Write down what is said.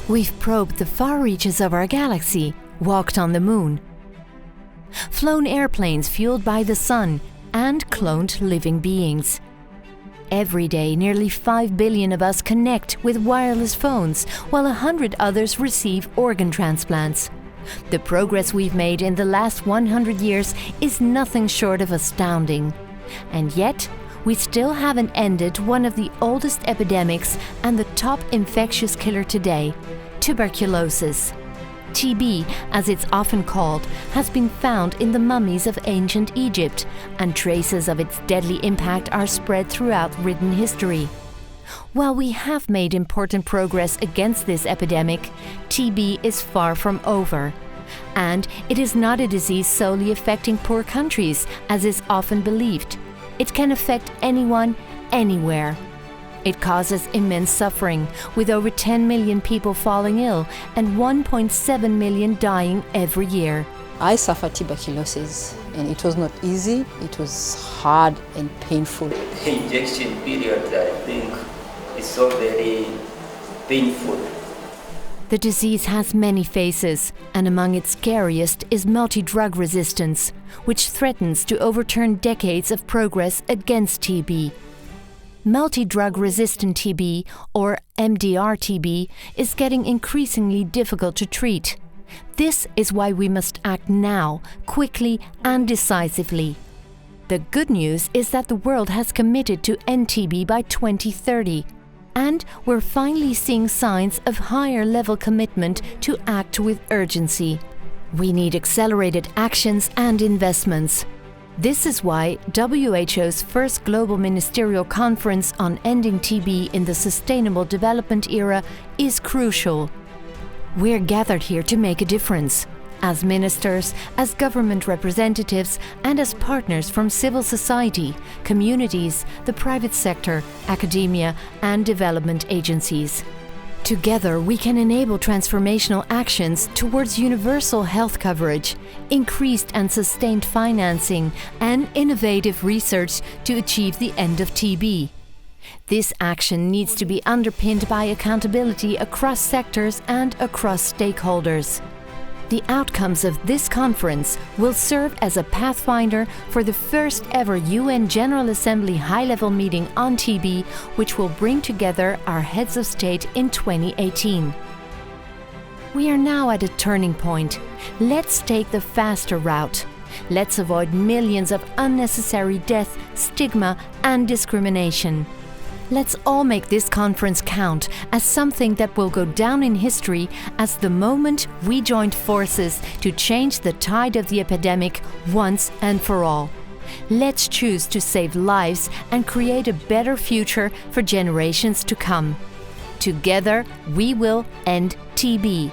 We've probed the far reaches of our galaxy, walked on the moon, flown airplanes fueled by the sun, and cloned living beings. Every day, nearly 5 billion of us connect with wireless phones, while 100 others receive organ transplants. The progress we've made in the last 100 years is nothing short of astounding. And yet, we still haven't ended one of the oldest epidemics and the top infectious killer today, tuberculosis. TB, as it's often called, has been found in the mummies of ancient Egypt, and traces of its deadly impact are spread throughout written history. While we have made important progress against this epidemic, TB is far from over. And it is not a disease solely affecting poor countries, as is often believed. It can affect anyone, anywhere. It causes immense suffering, with over 10 million people falling ill and 1.7 million dying every year. I suffered tuberculosis, and it was not easy. It was hard and painful. The injection period, I think, is so very painful. The disease has many faces, and among its scariest is multi-drug resistance, which threatens to overturn decades of progress against TB. Multi-drug resistant TB, or MDR-TB, is getting increasingly difficult to treat. This is why we must act now, quickly and decisively. The good news is that the world has committed to end TB by 2030, and we're finally seeing signs of higher level commitment to act with urgency. We need accelerated actions and investments. This is why WHO's first global ministerial conference on ending TB in the Sustainable Development era is crucial. We're gathered here to make a difference, as ministers, as government representatives, and as partners from civil society, communities, the private sector, academia, and development agencies. Together, we can enable transformational actions towards universal health coverage, increased and sustained financing, and innovative research to achieve the end of TB. This action needs to be underpinned by accountability across sectors and across stakeholders. The outcomes of this conference will serve as a pathfinder for the first ever UN General Assembly high-level meeting on TB, which will bring together our heads of state in 2018. We are now at a turning point. Let's take the faster route. Let's avoid millions of unnecessary death, stigma, and discrimination. Let's all make this conference count as something that will go down in history as the moment we joined forces to change the tide of the epidemic once and for all. Let's choose to save lives and create a better future for generations to come. Together, we will end TB.